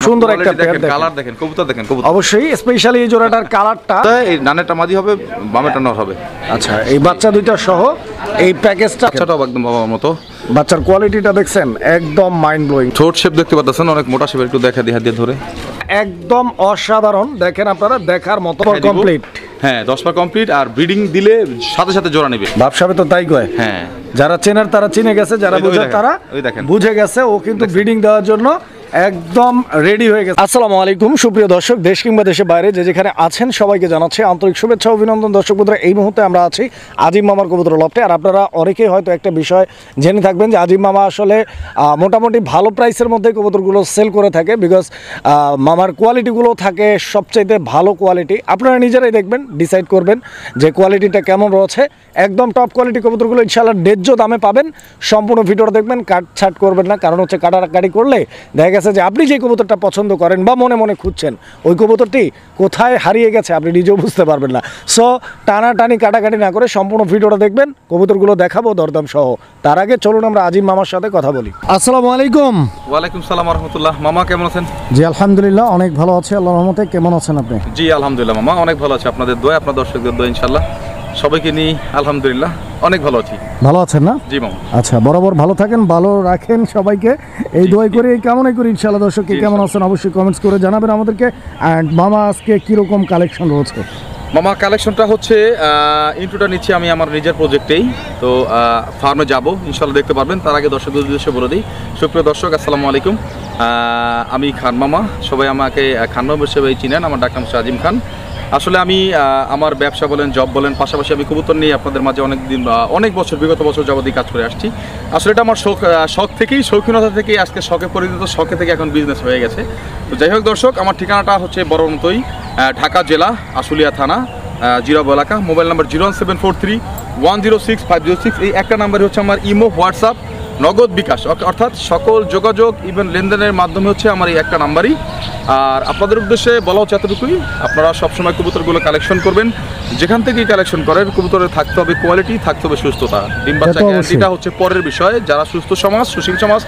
সুন্দর একটা pair, colour দেখেন, কবুতর দেখেন, কবুতর অবশ্যই স্পেশালি এই জোড়াটার কালারটা, এই ডানেরটা মাদি হবে, বামেরটা নর হবে। আচ্ছা, এই বাচ্চা দুইটা সহ এই প্যাকেজটা, বাচ্চাটাও একদম বাবার মতো। বাচ্চার কোয়ালিটিটা দেখছেন একদম মাইন্ড ব্লোয়িং। ঠোঁট শেপ দেখতে পাচ্ছেন অনেক মোটা শেপ, একটু দেখা দিয়ে হাত দিয়ে ধরে একদম অসাধারণ, দেখেন আপনারা দেখার মতো। কমপ্লিট, হ্যাঁ 10 পা কমপ্লিট। আর ব্রিডিং দিলে সাথে সাথে জোড়া নেবে। ভাবসাবে তো তাই কয়। হ্যাঁ, যারা চেনার তারা চিনে গেছে, যারা বুঝে তারা বুঝে গেছে। ও কিন্তু ব্রিডিং দেওয়ার জন্য একদম রেডি হয়ে গেছে। আসসালামু আলাইকুম সুপ্রিয় দর্শক, দেশ কিংবা দেশের বাইরে যে যেখানে আছেন সবাইকে জানাচ্ছি আন্তরিক শুভেচ্ছা অভিনন্দন। দর্শক বন্ধুরা, এই মুহূর্তে আমরা আছি আজিম মামার কবুতর লফটে। আর আপনারা অনেকেই হয়তো একটা বিষয় জেনে থাকবেন যে আজিম মামা আসলে মোটামুটি ভালো প্রাইসের মধ্যে কবুতরগুলো সেল করে থাকে, বিকজ মামার কোয়ালিটিগুলো থাকে সবচাইতে ভালো কোয়ালিটি। আপনারা নিজেরাই দেখবেন, ডিসাইড করবেন যে কোয়ালিটিটা কেমন রয়েছে। একদম টপ কোয়ালিটি কবুতরগুলো ইনশাআল্লাহ ন্যায্য দামে পাবেন। সম্পূর্ণ ভিডিওটা দেখবেন, কাটছাট করবেন না, কারণ হচ্ছে কাটাকাটি করলে দেখা গেছে যে আপনি যে কবুতরটা পছন্দ করেন বা মনে মনে খুঁজছেন, ওই কবুতরটি কোথায় হারিয়ে গেছে আপনি নিজেও বুঝতে পারবেন না। সো টানাটানি কাটাকাটি না করে সম্পূর্ণ ভিডিওটা দেখবেন, কবুতরগুলো দেখাবো দরদাম সহ। তার আগে চলুন আমরা আজিম মামার সাথে কথা বলি। আসসালামু আলাইকুম। ওয়ালাইকুম সালাম ওয়া রাহমাতুল্লাহ। মামা কেমন আছেন? জি আলহামদুলিল্লাহ অনেক ভালো আছি আল্লাহর রহমতে। কেমন আছেন আপনি? জি আলহামদুলিল্লাহ মামা, অনেক ভালো আছি। আপনাদের দোয়া, আপনার দর্শকদের দোয়া, ইনশাআল্লাহ সবাইকে নিয়ে আলহামদুলিল্লাহ অনেক ভালো আছি। ভালো আছেন না? জি মামা। আচ্ছা, বরাবর ভালো থাকেন, ভালো রাখেন সবাইকে, এই দোয়াই করি, এই কামনাই করি ইনশাআল্লাহ। দর্শককে কেমন আছেন অবশ্যই কমেন্টস করে জানাবেন আমাদেরকে। অ্যান্ড মামা আজকে কীরকম কালেকশন রয়েছে? মামা কালেকশনটা হচ্ছে ইন্ট্রোটা নিচ্ছি আমি আমার নিজের প্রজেক্টেই। তো ফার্মে যাব ইনশাআল্লাহ, দেখতে পারবেন। তার আগে দর্শকদের উদ্দেশ্যে বলে দিই, সুপ্রিয় দর্শক আসসালামু আলাইকুম। আমি খান মামা, সবাই আমাকে খান মামা হিসেবেই চিনেন। আমার ডাক নাম হচ্ছে আজিম খান। আসলে আমি আমার ব্যবসা বলেন, জব বলেন, পাশাপাশি আমি কবুতর নিয়ে আপনাদের মাঝে অনেক বছর, বিগত বছর যাবতীয় কাজ করে আসছি। আসলে এটা আমার শখ থেকেই, শৌখিনতা থেকেই আজকে শখে পরিণত, শখে থেকে এখন বিজনেস হয়ে গেছে। তো যাই হোক দর্শক, আমার ঠিকানাটা হচ্ছে বড় মতোই, ঢাকা জেলা, আশুলিয়া থানা, জিরাব এলাকা। Mobile number 01743106506। এই একটা নাম্বারে হচ্ছে আমার ইমো, হোয়াটসঅ্যাপ, নগদ, বিকাশ, অর্থাৎ সকল যোগাযোগ ইভেন লেনদেনের মাধ্যমে হচ্ছে আমার এই একটা নাম্বারই। আর আপনাদের উদ্দেশ্যে বলা হচ্ছে এতটুকুই, আপনারা সবসময় কবুতরগুলো কালেকশন করবেন, যেখান থেকেই কালেকশন করেন কবুতরের থাকতে হবে কোয়ালিটি, থাকতে হবে সুস্থতা। ডিম বাচ্চা গ্যারান্টিটা হচ্ছে পরের বিষয়। যারা সুস্থ সমাজ, সুশীল সমাজ,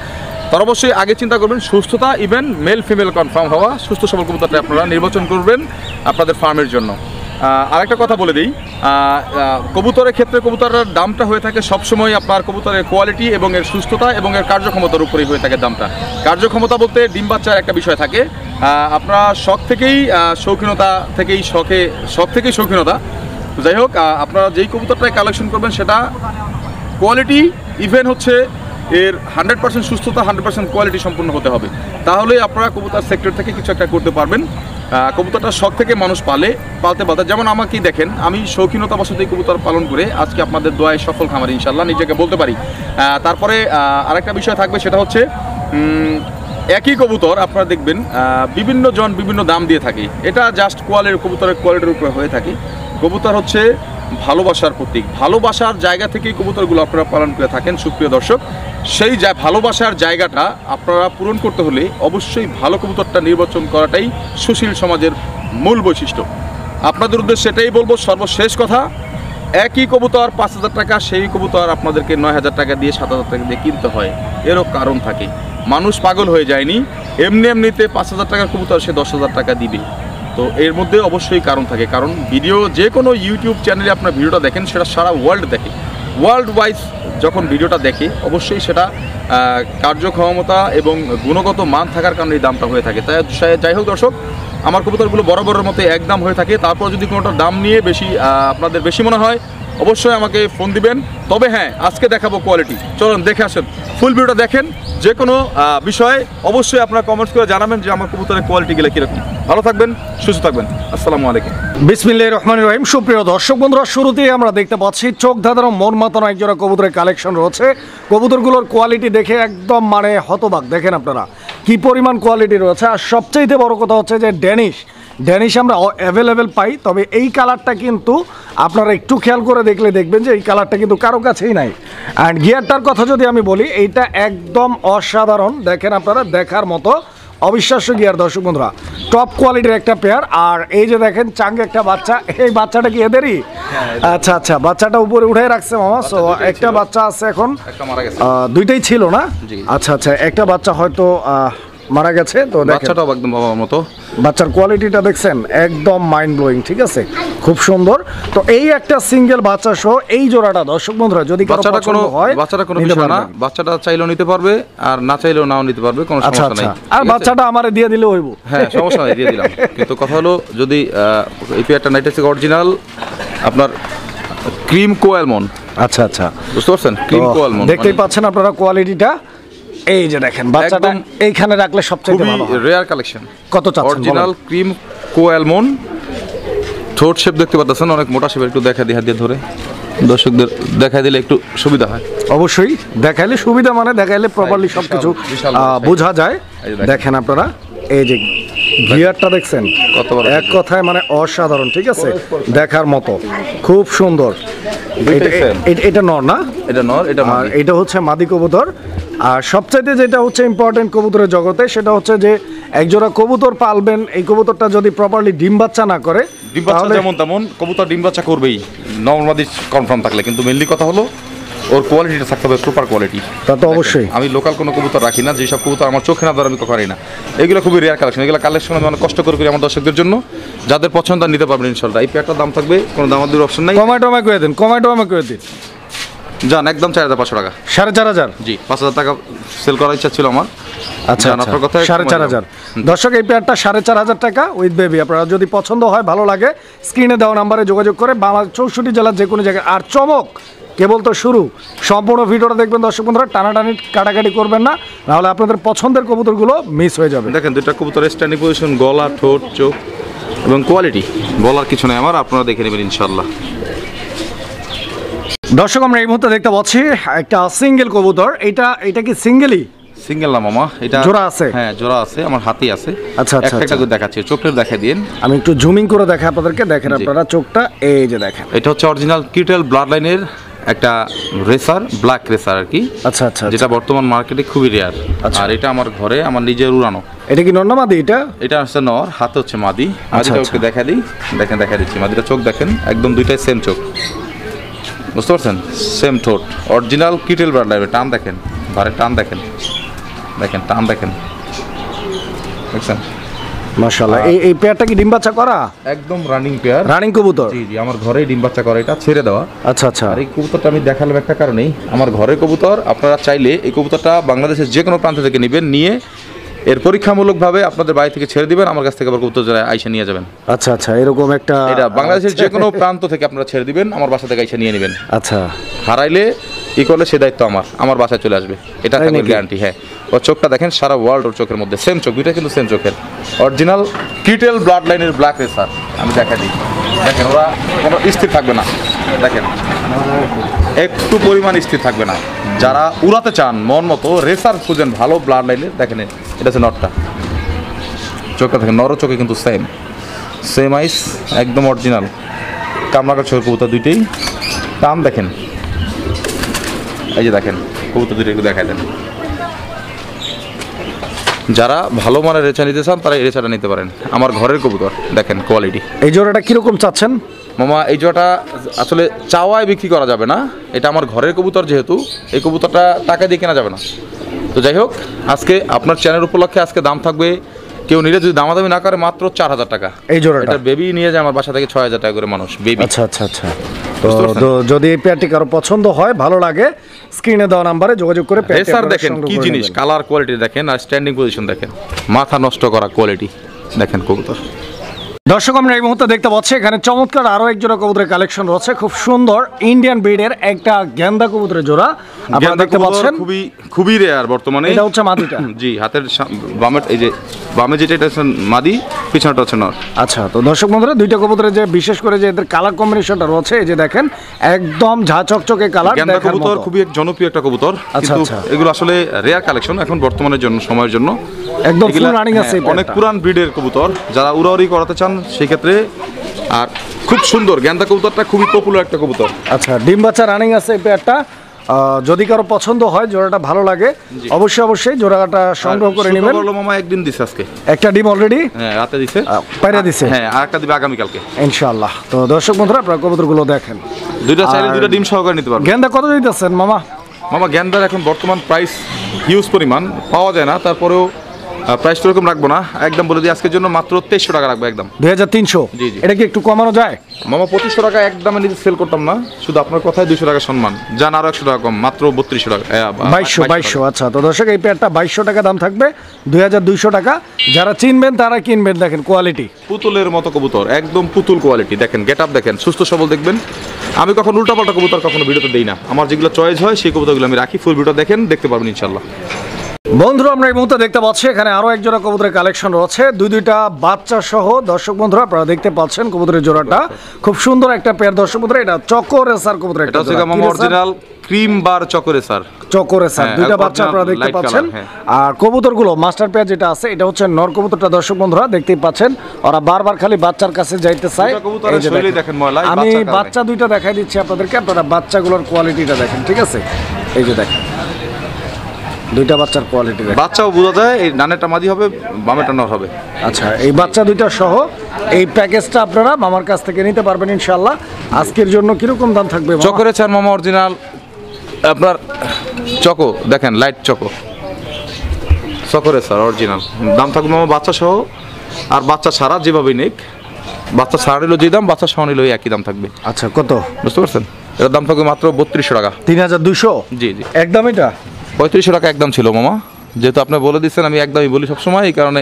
তারা অবশ্যই আগে চিন্তা করবেন সুস্থতা, ইভেন মেল ফিমেল কনফার্ম হওয়া সুস্থ সবল কবুতরটা আপনারা নির্বাচন করবেন আপনাদের ফার্মের জন্য। আরেকটা কথা বলে দিই, কবুতরের ক্ষেত্রে কবুতরের দামটা হয়ে থাকে সবসময় আপনার কবুতরের কোয়ালিটি এবং এর সুস্থতা এবং এর কার্যক্ষমতার উপরেই হয়ে থাকে দামটা। কার্যক্ষমতা বলতে ডিম বাচ্চার একটা বিষয় থাকে, আপনারা শখ থেকেই শৌখিনতা থেকেই শখ থেকেই শৌখিনতা। যাই হোক, আপনারা যেই কবুতরটাই কালেকশন করবেন সেটা কোয়ালিটি, ইভেন হচ্ছে এর 100% সুস্থতা, 100% কোয়ালিটি সম্পূর্ণ হতে হবে। তাহলেই আপনারা কবুতর সেক্টর থেকে কিছু একটা করতে পারবেন। কবুতরটা শখ থেকে মানুষ পালতে যেমন আমাকেই দেখেন, আমি শৌখিনতা বশত এই কবুতর পালন করে আজকে আপনাদের দোয়ায় সফল খামারি ইনশাল্লাহ নিজেকে বলতে পারি। তারপরে আরেকটা বিষয় থাকবে, সেটা হচ্ছে একই কবুতর আপনারা দেখবেন বিভিন্ন জন বিভিন্ন দাম দিয়ে থাকে। এটা জাস্ট কবুতরের কোয়ালিটির উপরে হয়ে থাকে। কবুতর হচ্ছে ভালোবাসার প্রতীক, ভালোবাসার জায়গা থেকেই কবুতরগুলো আপনারা পালন করে থাকেন। সুপ্রিয় দর্শক, সেই ভালোবাসার জায়গাটা আপনারা পূরণ করতে হলে অবশ্যই ভালো কবুতরটা নির্বাচন করাটাই সুশীল সমাজের মূল বৈশিষ্ট্য। আপনাদের উদ্দেশ্যে সেটাই বলবো, সর্বশেষ কথা, একই কবুতর 5,000 টাকা, সেই কবুতর আপনাদেরকে 9,000 টাকা দিয়ে, 7,000 টাকা দিয়ে কিনতে হয়। এরও কারণ থাকে। মানুষ পাগল হয়ে যায়নি, এমনিতে 5,000 টাকার কবুতর সে 10,000 টাকা দিবে। তো এর মধ্যে অবশ্যই কারণ থাকে, কারণ ভিডিও যে কোনো ইউটিউব চ্যানেলে আপনার ভিডিওটা দেখেন, সেটা সারা ওয়ার্ল্ড দেখে, ওয়ার্ল্ড ওয়াইজ যখন ভিডিওটা দেখে অবশ্যই সেটা কার্যক্ষমতা এবং গুণগত মান থাকার কারণে এই দামটা হয়ে থাকে। তাই যাই হোক দর্শক, আমার কবুতরগুলো বরাবরের মতো একদম হয়ে থাকে। তারপর যদি কোনোটা দাম নিয়ে আপনাদের বেশি মনে হয় অবশ্যই আমাকে ফোন দিবেন। তবে হ্যাঁ, আজকে দেখাবো কোয়ালিটি, চলুন দেখে আসেন। ফুল ভিডিওটা দেখেন, যে কোনো বিষয়ে অবশ্যই আপনারা কমেন্টস করে জানাবেন যে আমার কবুতরের কোয়ালিটিগুলো কীরকম। ভালো থাকবেন, সুস্থ থাকবেন, আসসালামু আলাইকুম। বিসমিল্লাহির রহমানির রহিম। সুপ্রিয় দর্শক বন্ধুরা, শুরুতেই আমরা দেখতে পাচ্ছি চোখ ধাঁধানো, মন মাতানো একজোড়া কবুতরের কালেকশন রয়েছে। কবুতরগুলোর কোয়ালিটি দেখে একদম হতবাক। দেখেন আপনারা কি পরিমাণ কোয়ালিটি রয়েছে। আর সবচাইতে বড় কথা হচ্ছে যে ড্যানিশ আমরা অ্যাভেলেবেল পাই, তবে এই কালারটা কিন্তু আপনারা একটু খেয়াল করে দেখলে দেখবেন যে এই কালারটা কিন্তু কারো কাছেই নাই। অ্যান্ড গিয়ারটার কথা যদি আমি বলি, এইটা একদম অসাধারণ, দেখেন আপনারা দেখার মতো অবিশ্বাস্য গিয়ার। দর্শক বন্ধুরা, টপ কোয়ালিটির একটা পেয়ার। আর এই যে দেখেন চাঙ্গে একটা বাচ্চা, এই বাচ্চাটা কি এদেরই? আচ্ছা আচ্ছা, বাচ্চাটা উপরে উঠে রাখছে মামা। সো একটা বাচ্চা আছে এখন, দুইটাই ছিল না? আচ্ছা আচ্ছা, একটা বাচ্চা হয়তো মারা গেছে। তো বাচ্চাটাও একদম বাবার মতো, বাচ্চার কোয়ালিটিটা দেখছেন একদম মাইন্ড ব্লোয়িং, ঠিক আছে, খুব সুন্দর। তো এই একটা সিঙ্গেল বাচ্চা সহ এই জোড়াটা দর্শক বন্ধুরা যদি বাচ্চাটা কোনো বিষয় না, বাচ্চাটা চাইলেও নিতে পারবে আর না চাইলেও নাও নিতে পারবে, কোনো সমস্যা নাই। আর বাচ্চাটা আমারে দিয়ে দিলে হইব, হ্যাঁ সমস্যা নাই, দিয়ে দিলাম। কিন্তু কথা হলো যদি এই পেয়ারটা নাইটেক্স অরিজিনাল আপনার ক্রিম কোয়ালমন। আচ্ছা আচ্ছা, বুঝতে পারছেন, ক্রিম কোয়ালমন দেখতেই পাচ্ছেন আপনারা কোয়ালিটিটা। এই যে দেখেন বাচ্চাটা এইখানে রাখলে সবচেয়ে ভালো, রেয়ার কালেকশন। কত চাচ্ছেন? অরিজিনাল ক্রিম কোয়ালমন, ঠোঁট শেপ দেখতে পাচ্ছেন অনেক মোটা শেপ, একটু দেখা দিয়ে হাত দিয়ে ধরে দর্শকদের দেখা দিলে একটু সুবিধা হয়। অবশ্যই দেখাইলে সুবিধা, মানে দেখাইলে প্রপারলি সবকিছু বোঝা যায়। দেখেন আপনারা এই যে গিয়ারটা দেখছেন, এক কথায় মানে অসাধারণ, ঠিক আছে, দেখার মতো, খুব সুন্দর। এটা নর না? এটা নর, এটা হচ্ছে মাদি কবুতর। আর সবচাইতে যেটা হচ্ছে ইম্পর্টেন্ট কবুতরের জগতে, সেটা হচ্ছে যে একজোড়া কবুতর পালবেন, এই কবুতরটা যদি প্রপারলি ডিম বাচ্চা না করে, ডিম বাচ্চা যেমন তেমন কবুতর ডিম বাচ্চা করবেই নর্মাদি কনফার্ম থাকলে, কিন্তু মেইনলি কথা হলো ওর কোয়ালিটিটা থাকতে হবে সুপার কোয়ালিটি। তা তো অবশ্যই। আমি লোকাল কোনো কবুতর রাখি না, যেসব কবুতর আমার চোখে না ধরে আমি কখনোই না। এগুলো খুবই রেয়ার কালেকশন, এগুলো কালেকশন আমি অনেক কষ্ট করে করি আমার দর্শকদের জন্য, যাদের পছন্দ নিতে পারবেন ইনশাল্লাহ। এই পেয়ারটার দাম থাকবে, কোনো দামাদামির অপশন নাই। কমাই করে দিন, কমাই করে দিন। যান একদম 4500 টাকা। 4500? জি, 5000 টাকা সেল করার ইচ্ছা ছিল আমার। আচ্ছা, আপনার কথা 4500। দর্শক এই পেয়ারটা 4500 টাকা উইথ বেবি। আপনারা যদি পছন্দ হয়, ভালো লাগে, স্ক্রিনে দেওয়া নাম্বারে যোগাযোগ করে বাংলাদেশ 64 জেলার যে কোনো জায়গায়। আর চমক কেবল তো শুরু, সম্পূর্ণ ভিডিওটা দেখবেন দর্শক বন্ধুরা, টানাটানি কাটাকাটি করবেন না, নাহলে আপনাদের পছন্দের কবুতরগুলো মিস হয়ে যাবে। দেখেন দুইটা কবুতরের স্ট্যান্ডিং পজিশন, গলা, ঠোঁট, চোখ এবং কোয়ালিটি বলার কিছু নেই আমার, আপনারা দেখে নেবেন ইনশাল্লাহ। দর্শক আমরা এই মুহূর্তে দেখতে পাচ্ছি একটা সিঙ্গেল কবুতর। এটা কি সিঙ্গেলই? সিঙ্গেল না মামা, এটা জোড়া আছে? হ্যাঁ জোড়া আছে, আমার হাতেই আছে। আচ্ছা আচ্ছা, একটা করে দেখাচ্ছি, চোখটা দেখাই দিন। আমি একটু জুমিং করে দেখাই আপনাদেরকে, দেখেন আপনারা চোখটা, এই যে দেখেন। এটা হচ্ছে অরিজিনাল কিটেল ব্লাড লাইনের একটা রেসার, ব্ল্যাক রেসার আর কি। আচ্ছা আচ্ছা, যেটা বর্তমান মার্কেটে খুবই রেয়ার। আর এটা আমার ঘরে আমার নিজের উড়ানো। এটা কি নর না মাদি? এটা হচ্ছে নর, হাতে হচ্ছে মাদি। মাদিটা ওকে দেখা দিই, দেখেন দেখা দিচ্ছি। মাদিটা চোখ দেখেন, একদম দুইটাই সেম চোখ, বুঝতে পারছেন, সেম ঠোঁট, অরিজিনাল কিটেল ব্লাড লাইনের। টান দেখেন, ভারে টান দেখেন, দেখেন টান দেখেন, দেখছেন মাশাআল্লাহ। এই পেয়ারটা কি ডিম বাচ্চা করা? একদম রানিং পেয়ার, রানিং কবুতর। জি জি, আমার ঘরেই ডিম বাচ্চা করা, এটা ছেড়ে দেওয়া। আচ্ছা আচ্ছা। আর এই কবুতরটা আমি দেখালাম একটা কারণেই, আমার ঘরের কবুতর। আপনারা চাইলে এই কবুতরটা বাংলাদেশের যে কোনো প্রান্ত থেকে নেবেন, নিয়ে এর পরীক্ষামূলকভাবে আপনাদের বাড়ি থেকে ছেড়ে দিবেন, আমার কাছ থেকে আবার কবুতর যারা আইসা নিয়ে যাবেন। আচ্ছা আচ্ছা, এরকম একটা, এটা বাংলাদেশের যে কোনো প্রান্ত থেকে আপনারা ছেড়ে দিবেন, আমার বাসা থেকে আইসা নিয়ে নেবেন। আচ্ছা, হারাইলে ই করলে সে দায়িত্ব আমার বাসায় চলে আসবে, এটা থাকবে গ্যারান্টি। হ্যাঁ, ওর চোখটা দেখেন, সারা ওয়ার্ল্ড ওর চোখের মধ্যে সেম চোখ, দুইটা কিন্তু সেম চোখের, অরিজিনাল কিটেল ব্লাড লাইনের ব্ল্যাক রেসার। আমি দেখা দিই, দেখেন ওরা কোনো স্থির থাকবে না, দেখেন একটু পরিমাণ স্থির থাকবে না। যারা উড়াতে চান মন মতো, রেসার খুঁজেন ভালো ব্লাড লাইনের, দেখেন এটা হচ্ছে নটটা, চোখটা দেখেন, নর চোখে কিন্তু সেম আইস, একদম অরিজিনাল কামরাকার চোখের কবুতর দুইটাই। টান দেখেন, এই যে দেখেন কবুতর দুটো একটু দেখাই দেন। যারা ভালো মানের রেচা নিতে চান তারা এই রেচাটা নিতে পারেন, আমার ঘরের কবুতর। দেখেন কোয়ালিটি। এই জোড়াটা কিরকম চাচ্ছেন মামা? এই জোড়াটা আসলে চাওয়ায় বিক্রি করা যাবে না, এটা আমার ঘরের কবুতর, যেহেতু এই কবুতরটা টাকা দিয়ে কেনা যাবে না। তো যাই হোক, আজকে আপনার চ্যানেল উপলক্ষে আজকে দাম থাকবে, কেউ নিলে যদি দামাদামি না করে, মাত্র 4000 টাকা। এই জোড়াটা? এটা বেবি নিয়ে যায় আমার বাসা থেকে 6000 টাকা করে মানুষ, বেবি। আচ্ছা আচ্ছা আচ্ছা। তো যদি এই পেয়ারটি কারো পছন্দ হয়, ভালো লাগে, স্ক্রিনে দেওয়া নাম্বারে যোগাযোগ করে রেসার দেখেন কি জিনিস, কালার কোয়ালিটি দেখেন, আর স্ট্যান্ডিং পজিশন দেখেন, মাথা নষ্ট করা কোয়ালিটি দেখেন কবুতর। দর্শক আমরা এই মুহূর্তে দেখতে পাচ্ছি এখানে চমৎকার আরো এক জোড়া কবুতরের কালেকশন রয়েছে, খুব সুন্দর ইন্ডিয়ান ব্রিডের একটা গেন্দা কবুতরের জোড়া আপনারা দেখতে পাচ্ছেন, খুবই রেয়ার বর্তমানে। এটা হচ্ছে মাদিটা? জি, হাতের বামে, এই যে বামে যেটা, এটা হচ্ছে মাদি, পিছনটা হচ্ছে নর। আচ্ছা, তো দর্শক বন্ধুরা দুইটা কবুতরের যে বিশেষ করে যে এদের কালার কম্বিনেশনটা রয়েছে, এই যে দেখেন একদম ঝা চকচকে কালার। গেন্দা কবুতর খুবই এক জনপ্রিয় একটা কবুতর, কিন্তু এগুলো আসলে রেয়ার কালেকশন এখন বর্তমানের জন্য, সময়ের জন্য একদম ফুল রানিং আছে। অনেক পুরান ব্রিডের কবুতর, যারা উড়াউড়ি করাতে চান সেই ক্ষেত্রে। আর খুব সুন্দর গেন্দা কবুতরটা, খুবই পপুলার একটা কবুতর। আচ্ছা, ডিম বাচ্চা রানিং আছে এই পেয়ারটা। যদি কারো পছন্দ হয়, জোড়াটা ভালো লাগে, অবশ্যই জোড়াটা সংগ্রহ করে নেবেন। মামা একদিন দিছে, আজকে একটা ডিম অলরেডি, হ্যাঁ রাতে দিছে, পায়রা দিছে, হ্যাঁ আর একটা দিবে আগামী কালকে ইনশাআল্লাহ। তো দর্শক বন্ধুরা আপনারা কবুতরগুলো দেখেন, দুইটা চাইলে দুইটা ডিম সহকারে নিতে পারবেন। গেন্দা কত দিতেছেন মামা? গেন্দার এখন বর্তমান প্রাইস হিউজ পরিমাণ, পাওয়া যায় না, তারপরেও প্রাইস তো এরকম রাখবো না, একদম বলে দিই আজকের জন্য মাত্র 2300 টাকা রাখবো একদম। 2300। জি জি। এটা কি একটু কমানো যায়? মামা 2500 টাকা একদম নিজে সেল করতাম না, শুধু আপনার কথায় 200 টাকা সম্মান, যান আরো 100 টাকা কম, মাত্র 3200 টাকা। 2200। আচ্ছা, তো দর্শক এই পেয়ারটা 2200 টাকা দাম থাকবে, 2200 টাকা। যারা চিনবেন তারা কিনবেন। দেখেন কোয়ালিটি পুতুলের মতো কবুতর, একদম পুতুল কোয়ালিটি। দেখেন গেট আপ দেখেন, সুস্থ সবল দেখবেন। আমি কখন উল্টাপাল্টা কবুতর কখনো ভিডিওতে দেই না, আমার যেগুলো চয়েস হয় সেই কবুতরগুলো আমি রাখি। ফুল ভিডিও দেখেন, দেখতে পারবেন ইনশাল্লাহ। বন্ধুরা আমরা এই মুহূর্তে দেখতে পাচ্ছি এখানে আরো এক জোড়া কবুতরের কালেকশন রয়েছে, দুইটা বাচ্চা সহ। দর্শক বন্ধুরা আপনারা দেখতে পাচ্ছেন কবুতরের জোড়াটা খুব সুন্দর একটা পেয়ার। দর্শক বন্ধুরা এটা চকো রেসার কবুতর, এটা হচ্ছে মামা অরিজিনাল ক্রিম বার চকো রেসার। চকো রেসার দুইটা বাচ্চা আপনারা দেখতে পাচ্ছেন। আর কবুতরগুলো মাস্টার পেয়ার যেটা আছে এটা হচ্ছে নর কবুতরটা। দর্শক বন্ধুরা দেখতেই পাচ্ছেন ওরা বারবার খালি বাচ্চার কাছে যাইতে চায়। আমি বাচ্চা দুইটা দেখাই দিচ্ছি আপনাদেরকে, আপনারা বাচ্চাগুলোর কোয়ালিটিটা দেখেন, ঠিক আছে? এই যে দেখেন দুইটা বাচ্চার কোয়ালিটি দেখেন, বাচ্চাও বোঝা যায় এই ডানেরটা মাদি হবে, বামেরটা নর হবে। আচ্ছা, এই বাচ্চা দুইটা সহ এই প্যাকেজটা আপনারা মামার কাছ থেকে নিতে পারবেন ইনশাআল্লাহ। আজকের জন্য কিরকম দাম থাকবে? চকো রেসার মামা অরিজিনাল আপনার চকো দেখেন, light choco choco racer original দাম থাকবে মামা বাচ্চা সহ আর বাচ্চা ছাড়া যেভাবেই নেক। বাচ্চা ছাড়া নিলেও যে দাম, বাচ্চা সহ নিলেও একই দাম থাকবে। আচ্ছা, কত বুঝতে পারছেন? এটার দাম থাকবে মাত্র 3200 টাকা। 3200? জি জি। একদম এটা 3500 টাকা একদম ছিল মামা, যেহেতু আপনি বলে দিচ্ছেন আমি একদমই বলি সবসময়, এই কারণে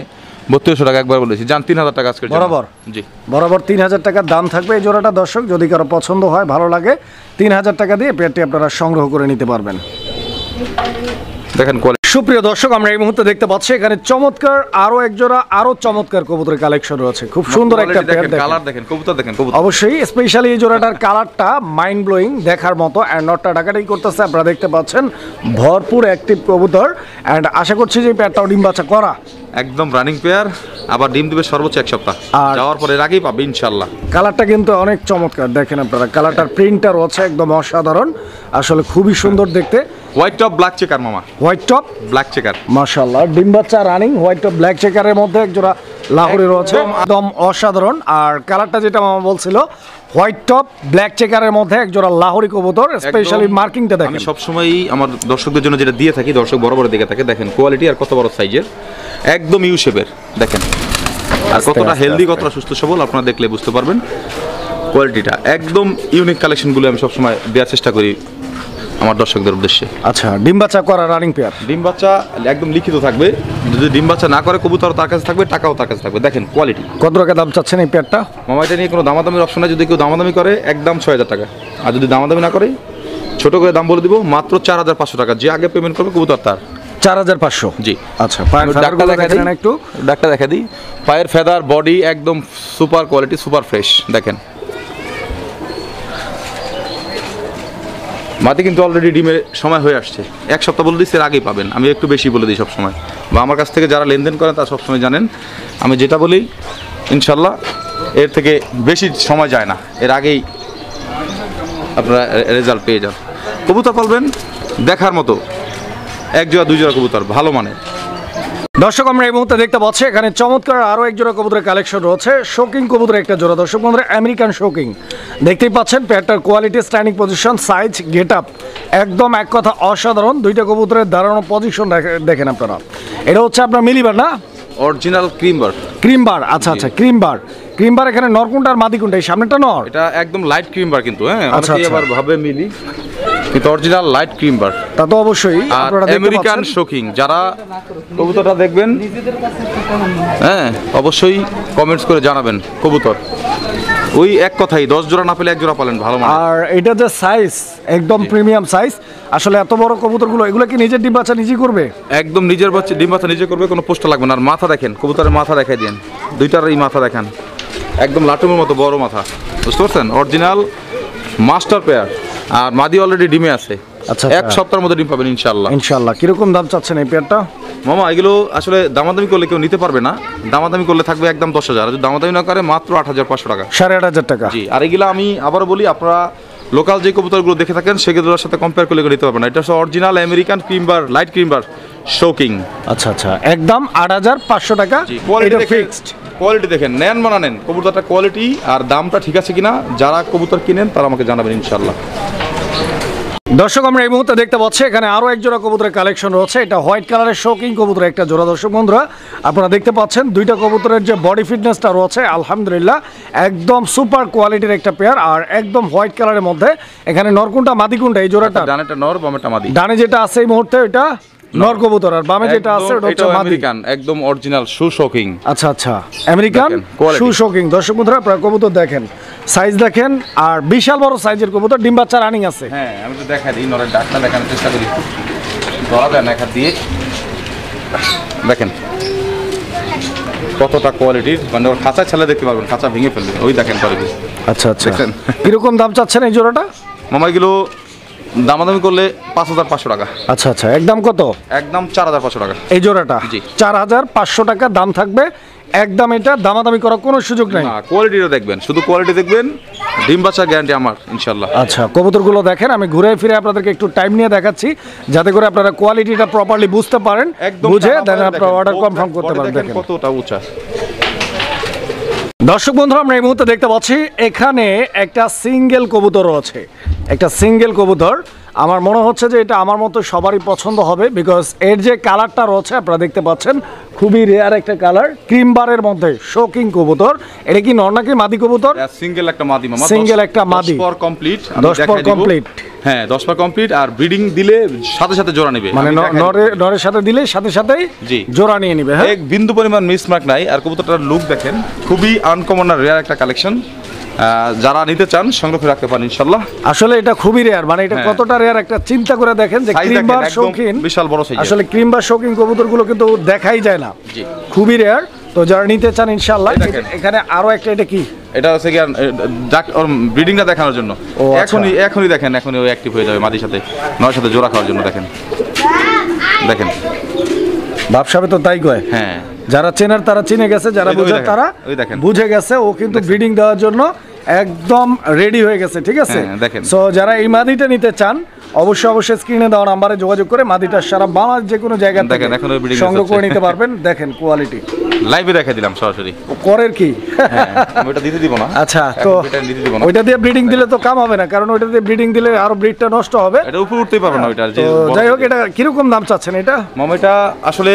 3200 টাকা একবার বলেছি। যান 3000 টাকা আজকে বরাবর। জি বরাবর 3000 টাকার দাম থাকবে এই জোড়াটা। দর্শক যদি কারো পছন্দ হয়, ভালো লাগে, 3000 টাকা দিয়ে পেয়ারটি আপনারা সংগ্রহ করে নিতে পারবেন। দেখেন সুপ্রিয় দর্শক আমরা এই মুহূর্তে দেখতে পাচ্ছি এখানে চমৎকার আরো এক জোড়া আরো চমৎকার কবুতরের কালেকশন রয়েছে। খুব সুন্দর একটা পেয়ার, কালার দেখেন, কবুতর দেখেন। অবশ্যই স্পেশালি এই জোড়াটার কালারটা মাইন্ড ব্লোয়িং, দেখার মতো। এন্ড নটটা ডাকাটাই করতেছে, আপনারা দেখতে পাচ্ছেন ভরপুর অ্যাক্টিভ কবুতর। এন্ড আশা করছি যে পেয়ারটাও ডিম বাচ্চা করা, একদম রানিং পেয়ার, আবার ডিম দিবে সর্বোচ্চ 1 সপ্তাহ, যাওয়ার পরে আগেই পাবে ইনশাআল্লাহ। কালারটা কিন্তু অনেক চমৎকার, দেখেন আপনারা কালারটার প্রিন্টটা রয়েছে একদম অসাধারণ, আসলে খুবই সুন্দর দেখতে। হোয়াইট টপ ব্ল্যাক চেকার মামা, হোয়াইট টপ ব্ল্যাক চেকার, মাশাআল্লাহ ডিম বাচ্চা রানিং হোয়াইট টপ ব্ল্যাক চেকারের মধ্যে এক জোড়া লাহোরি রয়েছে, একদম অসাধারণ। আর কালারটা যেটা মামা বলছিল হোয়াইট টপ ব্ল্যাক চেকারের মধ্যে এক জোড়া লাহোরি কবুতর, স্পেশালি মার্কিংটা দেখেন। আমি সবসময়ই আমার দর্শকদের জন্য যেটা দিয়ে থাকি, দর্শক বড় বড় দেখে থাকে, দেখেন কোয়ালিটি আর কত বড় সাইজের, একদম ইউ শেপের দেখেন, আর কতটা হেলদি, কতটা সুস্থ সবল আপনারা দেখলে বুঝতে পারবেন কোয়ালিটিটা। একদম ইউনিক কালেকশনগুলো আমি সবসময় দেওয়ার চেষ্টা করি আমার দর্শকদের উদ্দেশ্যে। আচ্ছা, ডিম বাচ্চা করা রানিং পেয়ার, ডিম বাচ্চা একদম লিখিত থাকবে, যদি ডিম বাচ্চা না করে কবুতর তার কাছে থাকবে, টাকাও তার কাছে থাকবে। দেখেন কোয়ালিটি। কত টাকা দাম চাচ্ছেন এই পেয়ারটা? মামা এটা নিয়ে কোনো দামাদামির অপশন নাই, যদি কেউ দামাদামি করে একদম 6000 টাকা, আর যদি দামাদামি না করে ছোট করে দাম বলে দিব মাত্র 4500 টাকা। যে আগে পেমেন্ট করবে কবুতর তার 4500। জি। আচ্ছা, পায়ের ডাকটা দেখা দিই একটু, ডাকটা দেখা দিই। পায়ের ফেদার, বডি একদম সুপার কোয়ালিটি, সুপার ফ্রেশ। দেখেন মাটি কিন্তু অলরেডি ডিমের সময় হয়ে আসছে, 1 সপ্তাহ বলে দিচ্ছি, এর আগেই পাবেন। আমি একটু বেশি বলে দিই সবসময়, বা আমার কাছ থেকে যারা লেনদেন করেন তারা সবসময় জানেন আমি যেটা বলি ইনশাল্লাহ এর থেকে বেশি সময় যায় না, এর আগেই আপনারা রেজাল্ট পেয়ে যান। কবুতর পালবেন দেখার মতো, 1 জোড়া 2 জোড়া কবুতর ভালো মানের। দর্শক আমরা এই মুহূর্তে দেখতে পাচ্ছি এখানে চমৎকার আরো এক জোড়া কবুতরের কালেকশন রয়েছে, শোকিং কবুতরের একটা জোড়া। দর্শক বন্ধুরা আমেরিকান শোকিং দেখতেই পাচ্ছেন, পেয়ারটার quality, standing position, size, get up একদম এক কথা অসাধারণ। দুইটা কবুতরের দাঁড়ানো পজিশন দেখেন আপনারা। এটা হচ্ছে আপনার মিলিবার না? অরিজিনাল ক্রিমবার। ক্রিমবার, আচ্ছা আচ্ছা, ক্রিমবার। ক্রিমবার এখানে নর কোনটা আর মাদি কোনটা? এই সামনেটা নর, এটা একদম লাইট ক্রিমবার কিন্তু, হ্যাঁ আচ্ছা অনেকেই আবার ভাবে মিলি, কিন্তু অরিজিনাল লাইট ক্রিমবার। তা তো অবশ্যই আপনারা দেখতে পাচ্ছেন। আমেরিকান শোকিং যারা কবুতরটা দেখবেন, হ্যাঁ অবশ্যই কমেন্টস করে জানাবেন কবুতর। ওই এক কথাই 10 জোড়া না পেলে 1 জোড়া পালেন ভালো মানে। আর এটা যে সাইজ একদম প্রিমিয়াম সাইজ, আসলে এত বড় কবুতরগুলো এগুলো কি নিজের ডিম বাচ্চা নিজেই করবে? একদম নিজের বাচ্চা ডিম বাচ্চা নিজে করবে, কোনো পোস্টার লাগবে না। আর মাথা দেখেন, কবুতরের মাথা দেখাই দেন, দুইটারই মাথা দেখান, একদম লাটুমের মতো বড় মাথা, বুঝতে পারছেন? Original master pair. আর মাদি অলরেডি ডিমে আছে, আচ্ছা 1 সপ্তাহের মধ্যে ডিম পাবেন ইনশাআল্লাহ। ইনশাআল্লাহ। কিরকম দাম চাচ্ছেন এই পেয়ারটা? মামা এগুলো আসলে দামাদামি করলে কেউ নিতে পারবে না, দামাদামি করলে থাকবে একদম 10,000, আর যদি দামাদামি না করে মাত্র 8500 টাকা, 8500 টাকা। জি। আর এগুলো আমি আবারও বলি, আপনারা লোকাল যে কবুতরগুলো দেখে থাকেন সেগুলোর সাথে কম্পেয়ার করলে নিতে পারবেন না। এটা হচ্ছে অরিজিনাল আমেরিকান ক্রিমবার, লাইট ক্রিমবার শোকিং। আচ্ছা আচ্ছা, একদম 8500 টাকা। কোয়ালিটি ফিক্সড, কোয়ালিটি দেখেন, নেন মানা নেন, কবুতরটা কোয়ালিটি আর দামটা ঠিক আছে কিনা, যারা কবুতর কিনেন তারা আমাকে জানাবেন ইনশাআল্লাহ। দর্শক আমরা এই মুহূর্তে দেখতে পাচ্ছি এখানে আরো এক জোড়া কবুতরের কালেকশন রয়েছে। এটা হোয়াইট কালারের শৌকিং কবুতরের একটা জোড়া। দর্শক বন্ধুরা আপনারা দেখতে পাচ্ছেন দুইটা কবুতরের যে বডি ফিটনেসটা রয়েছে আলহামদুলিল্লাহ একদম সুপার কোয়ালিটির একটা পেয়ার, আর একদম হোয়াইট কালারের মধ্যে। এখানে নরকুনটা মাদিকুনটা এই জোড়াটা, ডানেটা নর বামেটা মাদি। ডানে যেটা আছে এই মুহূর্তে এটা নর কবুতর, আর বামে যেটা আছে ওটা হচ্ছে মাদি। আমেরিকান একদম অরিজিনাল শু শোকিং। আচ্ছা আচ্ছা, আমেরিকান শু শোকিং। দর্শক বন্ধুরা আপনারা কবুতর দেখেন, সাইজ দেখেন, আর বিশাল বড় সাইজের কবুতর, ডিম বাচ্চা রানিং আছে। হ্যাঁ আমি তো দেখাই দিই, নরের ডাকটা দেখানোর চেষ্টা করি। ধরা দেন এক হাত দিয়ে, দেখেন কতটা কোয়ালিটির, মানে ওর খাঁচা ছেলে দেখতে পারবেন, খাঁচা ভেঙে ফেলবে। ওই দেখেন কোয়ালিটি। আচ্ছা আচ্ছা, কিরকম দাম চাচ্ছেন এই জোড়াটা? মামা এগুলো দামাদামি করলে 5,500 টাকা। আচ্ছা আচ্ছা, একদম কত? একদম 4,500 টাকা এই জোড়াটা। জি 4,500 টাকা দাম থাকবে একদম। এটা দামাদামি করার কোনো সুযোগ নাই। না, কোয়ালিটিটা দেখবেন, শুধু কোয়ালিটি দেখবেন, ডিম বাচ্চা গ্যারান্টি আমার ইনশাআল্লাহ। আচ্ছা, কবুতরগুলো দেখেন, আমি ঘুরে ফিরে আপনাদেরকে একটু টাইম নিয়ে দেখাচ্ছি যাতে করে আপনারা কোয়ালিটিটা প্রপারলি বুঝতে পারেন, বুঝে দেন আপনারা অর্ডার কনফার্ম করতে পারেন। দেখেন কতটা উঁচা। দর্শক বন্ধুরা আমরা এই মুহূর্তে দেখতে পাচ্ছি এখানে একটা সিঙ্গেল কবুতর আছে, একটা সিঙ্গেল কবুতর। আমার মনে হচ্ছে যে এটা আমার মতো সবারই পছন্দ হবে, বিকজ এর যে কালারটা রয়েছে আপনারা দেখতে পাচ্ছেন খুবই রেয়ার একটা কালার, ক্রিম বারের মধ্যে শোকিং কবুতর। এটা কি নর নাকি মাদি কবুতর? সিঙ্গেল একটা মাদি মামা, সিঙ্গেল একটা মাদি। 10 পর কমপ্লিট, 10 পর কমপ্লিট। হ্যাঁ 10 পর কমপ্লিট, আর ব্রিডিং দিলে সাথে সাথে জোড়া নেবে, মানে নরের সাথে দিলে সাথে সাথেই জি জোড়া নিয়ে নেবে। হ্যাঁ, এক বিন্দু পরিমাণ মিসমার্ক নাই। আর কবুতরটার লুক দেখেন, খুবই আনকমন আর রেয়ার একটা কালেকশন। যারা নিতে চান সংগ্রহ করে রাখতে পারেন ইনশাআল্লাহ। আসলে এটা খুবই রেয়ার, মানে এটা কতটা রেয়ার একটা চিন্তা করে দেখেন যে ক্রিম বার শৌখিন, বিশাল বড় সাইজ। আসলে ক্রিম বার শৌখিন কবুতরগুলো কিন্তু দেখাই যায় না, জি খুবই রেয়ার। তো যারা নিতে চান ইনশাআল্লাহ। এখানে আরো একটা, এটা কি? এটা হচ্ছে কি ওর ব্রিডিংটা দেখানোর জন্য। এখনই দেখেন, এখনই ওই অ্যাক্টিভ হয়ে যাবে মাদির সাথে, নয়ের সাথে জোড়া খাওয়ার জন্য। দেখেন দেখেন, ভাবসাবে তো তাই কয়। হ্যাঁ, যারা চেনার তারা চিনে গেছে, যারা বুঝে তারা বুঝে গেছে। ও কিন্তু ব্রিডিং দেওয়ার জন্য একদম রেডি হয়ে গেছে, ঠিক আছে। দেখেন, সো যারা এই মাদিটা নিতে চান অবশ্যই স্ক্রিনে দেওয়া নাম্বারে যোগাযোগ করে মাদিটা সারা বাংলার যে কোনো জায়গা থেকে সংগ্রহ করে নিতে পারবেন। দেখেন কোয়ালিটি, লাইভে দেখাই দিলাম সরাসরি। করের কি আমি ওটা দিতে দিব না। আচ্ছা, তো ওইটা দিয়ে ব্রিডিং দিলে তো কাম হবে না, কারণ ওইটা দিয়ে ব্রিডিং দিলে আরো ব্রিডটা নষ্ট হবে, এটা উপরে উঠতেই পারবে না ওইটা। যাই হোক, এটা কিরকম দাম চাচ্ছেন এটা? মামা এটা আসলে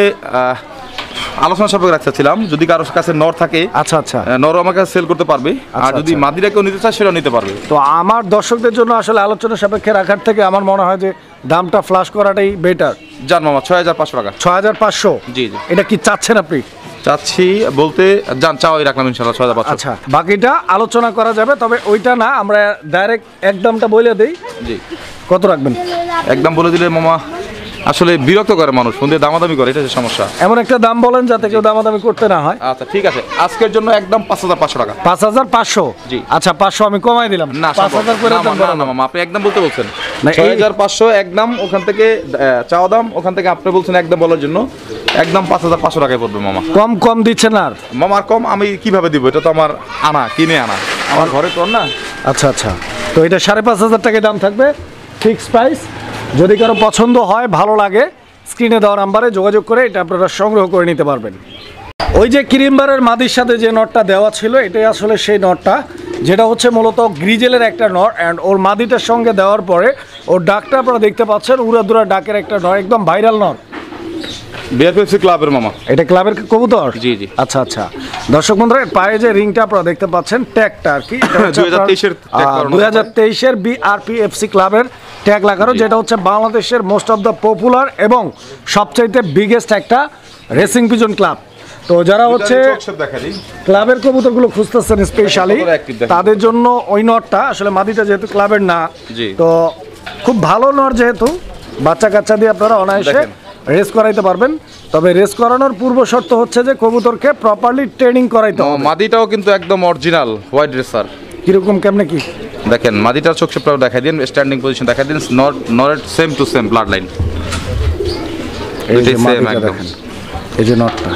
আলোচনা সাপেক্ষে রাখতেছিলাম, যদি কারোর কাছে নর থাকে আচ্ছা আচ্ছা নর আমার কাছে সেল করতে পারবে, আর যদি মাদিরা কেউ নিতে চায় সেটাও নিতে পারবে। তো আমার দর্শকদের জন্য আসলে আলোচনা সাপেক্ষে রাখার থেকে আমার মনে হয় যে দামটা ফ্লাশ করাটাই বেটার। জান মামা 6,500 টাকা। 6,500? জি জি। এটা কি চাচ্ছেন আপনি? চাচ্ছি বলতে জান চাওয়াই রাখলাম ইনশাআল্লাহ 6,500। আচ্ছা, বাকিটা আলোচনা করা যাবে, তবে ওইটা না, আমরা ডাইরেক্ট একদমটা বলে দেই। জি, কত রাখবেন? একদম বলে দিলে মামা আসলে বিরক্ত করে মানুষ, ফোন দিয়ে দামাদামি করে, এটা হচ্ছে সমস্যা। এমন একটা দাম বলেন যাতে কেউ দামাদামি করতে না হয়। আচ্ছা ঠিক আছে, আজকের জন্য একদম 5,500 টাকা। 5,500? জি। আচ্ছা 500 আমি কমাই দিলাম। না 5,000 করে দাম বলেন না মামা, আপনি একদম বলতে বলছেন না, 6,500 একদম। ওখান থেকে চাওয়া দাম, ওখান থেকে আপনি বলছেন একদম বলার জন্য একদম 5,500 টাকায় পড়বে মামা। কম দিচ্ছেন আর? মামা আর কম আমি কিভাবে দিব? এটা তো আমার কিনে আনা, আমার ঘরে তো না। আচ্ছা আচ্ছা, তো এটা 5,500 টাকায় দাম থাকবে, ফিক্স প্রাইস। যদি কারো পছন্দ হয়, ভালো লাগে, স্ক্রিনে দেওয়া নাম্বারে যোগাযোগ করে এটা আপনারা সংগ্রহ করে নিতে পারবেন। ওই যে ক্রিমবারের মাদির সাথে যে নটটা দেওয়া ছিল, এটাই আসলে সেই নটটা, যেটা হচ্ছে মূলত গ্রিজেলের একটা নর। অ্যান্ড ওর মাদিটার সঙ্গে দেওয়ার পরে ওর ডাকটা আপনারা দেখতে পাচ্ছেন, উড়াদুরা ডাকের একটা নর, একদম ভাইরাল নর। বিএফএফসি ক্লাবের মামা। এটা ক্লাবের কবুতর? জি জি। আচ্ছা আচ্ছা, দর্শক বন্ধুরা পায়ে যে রিংটা আপনারা দেখতে পাচ্ছেন, ট্যাগটা আর কি 2023-এর বিআরপিএফসি ক্লাবের ট্যাগ লাগানো, যেটা হচ্ছে বাংলাদেশের মোস্ট অফ দ্য পপুলার এবং সবচাইতে বিগেস্ট একটা রেসিং পিজন ক্লাব। তো যারা হচ্ছে ক্লাবের কবুতরগুলো খুঁজতেছেন স্পেশালি, তাদের জন্য ওই নটটা, আসলে মাদিটা যেহেতু ক্লাবের না, তো খুব ভালো নট, যেহেতু বাচ্চা কাচ্চা দিয়ে আপনারা অনায়াসে রেস করাইতে পারবেন। তবে রেস করানোর পূর্ব শর্ত হচ্ছে যে কবুতরকে প্রপারলি ট্রেনিং করাইতে হবে। মাদিটাও কিন্তু একদম অরিজিনাল হোয়াইট রেসার। কিরকম কেমনে কি দেখেন, মাদিটার চোখ শেপটাও দেখাই দিন, স্ট্যান্ডিং পজিশন দেখাই দিন, not same to same blood line. এই যে নটটা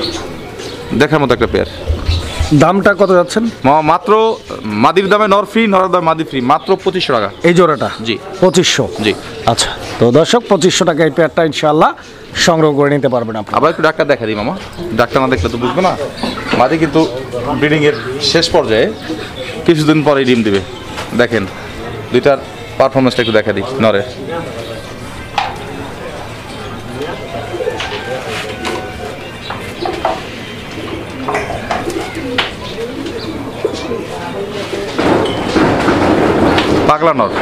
দেখার মতো একটা পেয়ার। দামটা কত যাচ্ছেন? মাত্র মাদির দামে নর ফ্রি, নরের দামে মাদি ফ্রি, মাত্র 2,500 টাকা এই জোড়াটা। জি 2,500? জি। আচ্ছা, তো দর্শক 2,500 টাকা এই পেয়ারটা ইনশাআল্লাহ সংগ্রহ করে নিতে পারবেন আপনারা। আবার একটু ডাক্তার দেখা দিই মামা, ডাক্তার না দেখলে তো বুঝবে না। মাদি কিন্তু ব্রিডিং এর শেষ পর্যায়ে কিছুদিন পরেই ডিম দিবে। দেখেন দুইটার পারফরমেন্সটা একটু দেখা দিই নরের। পাগলা নর।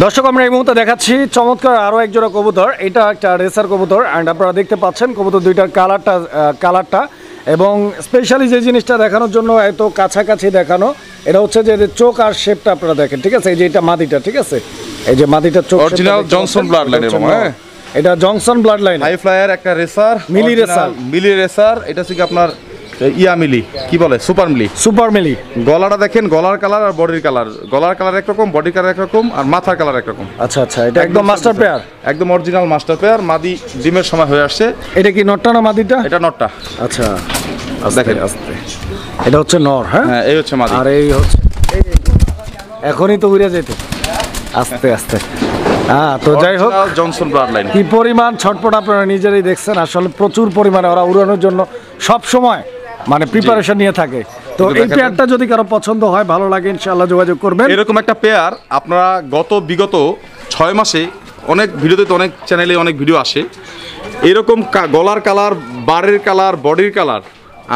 দর্শক আমরা এই মুহূর্তে দেখাচ্ছি চমৎকার আরো এক জোড়া কবুতর। এটা একটা রেসার কবুতর অ্যান্ড আপনারা দেখতে পাচ্ছেন কবুতর দুইটার কালারটা এবং স্পেশালি যে জিনিসটা দেখানোর জন্য এত কাছাকাছি দেখানো, এটা হচ্ছে যে চোখ আর শেপটা আপনারা দেখেন, ঠিক আছে? এই যে এটা মাদিটা, ঠিক আছে? এই যে মাদিটার চোখ অরিজিনাল জনসন ব্লাড লাইনের মামা। হ্যাঁ, এটা Johnson blood line, high flyer একটা রেসার, মিলি রেসার। এটা হচ্ছে কি আপনার ইয়া মিলি, কি বলে, সুপার মিলি। গলাটা দেখেন, গলার কালার আর বডির কালার, গলার কালার একরকম, বডির কালার একরকম, আর মাথার কালার একরকম। আচ্ছা আচ্ছা, এটা একদম মাস্টার পেয়ার, একদম অরিজিনাল মাস্টার পেয়ার। মাদি ডিমের সময় হয়ে আসছে। এটা কি নটটা না মাদিটা? এটা নটটা। আচ্ছা, দেখেন আস্তে, এটা হচ্ছে নর। হ্যাঁ, এই হচ্ছে মাদি, আর এই হচ্ছে এখনই তো উড়ে যেতে, আস্তে আস্তে। হ্যাঁ, তো যাই হোক, জনসন ব্লাড লাইন কি পরিমাণ ছটপট আপনারা নিজেরাই দেখছেন। আসলে প্রচুর পরিমাণে ওরা উড়ানোর জন্য সব সময় মানে প্রিপারেশন নিয়ে থাকে। তো এই পেয়ারটা যদি কারো পছন্দ হয়, ভালো লাগে, ইনশাআল্লাহ যোগাযোগ করবেন। এরকম একটা পেয়ার আপনারা বিগত 6 মাসে অনেক ভিডিওতে, তো অনেক চ্যানেলে অনেক ভিডিও আসে, এরকম গলার কালার, বারের কালার, বডির কালার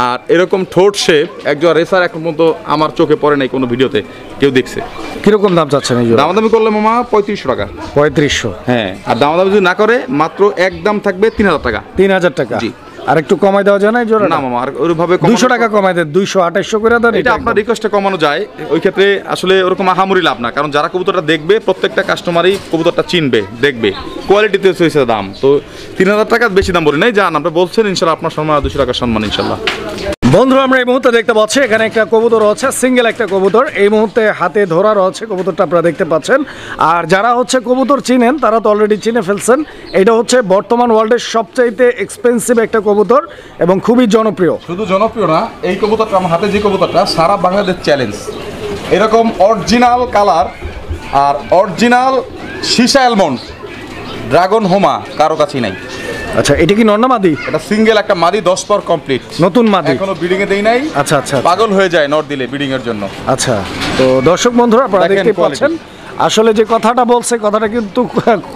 আর এরকম ঠোঁট শেপ একজন রেসার এখন পর্যন্ত আমার চোখে পড়ে নাই কোনো ভিডিওতে কেউ দেখছে। কিরকম দাম চাচ্ছেন? এই দামাদামি করলে মামা 3500 টাকা। 3500? হ্যাঁ, আর দামাদামি যদি না করে মাত্র একদম থাকবে 3000 টাকা। 3000 টাকা? জি। আর একটু কমাই দেওয়া যায় না এই জোড়া? না মামা, আর ওইভাবে 200 টাকা কমাই দেন, 228 করে দেন। এটা আপনার রিকোয়েস্টে কমানো যায়, ওই ক্ষেত্রে আসলে ওরকম আহামরি লাভ না, কারণ যারা কবুতরটা দেখবে প্রত্যেকটা কাস্টমারই কবুতরটা চিনবে, দেখবে কোয়ালিটিতে হয়েছে দাম। তো 3000 টাকা বেশি দাম বলি নাই, যান আপনি বলছেন, ইনশাল্লাহ আপনার সম্মান 200 টাকা সম্মান ইনশাল্লাহ। বন্ধুরা আমরা এই মুহূর্তে দেখতে পাচ্ছি এখানে একটা কবুতর রয়েছে, সিঙ্গেল একটা কবুতর এই মুহূর্তে হাতে ধরা রয়েছে কবুতরটা, আপনারা দেখতে পাচ্ছেন। আর যারা হচ্ছে কবুতর চিনেন তারা তো অলরেডি চিনে ফেলছেন। এটা হচ্ছে বর্তমান ওয়ার্ল্ডের সবচাইতে এক্সপেন্সিভ একটা কবুতর এবং খুবই জনপ্রিয়। শুধু জনপ্রিয় না, এই কবুতরটা আমার হাতে যে কবুতরটা সারা বাংলাদেশ চ্যালেঞ্জ। এরকম অরিজিনাল কালার আর অরিজিনাল সীসা অ্যালমন্ড ড্রাগন হোমা কারো কাছেই নাই। আচ্ছা, এটা কি নর না মাদি? এটা সিঙ্গেল একটা মাদি, 10 পর কমপ্লিট, নতুন মাদি, এখনো ব্রিডিং এ দেই নাই। আচ্ছা আচ্ছা, পাগল হয়ে যায় নর দিলে ব্রিডিং এর জন্য। আচ্ছা, তো দর্শক বন্ধুরা আপনারা দেখতে পাচ্ছেন আসলে যে কথাটা বলছে, কথাটা কিন্তু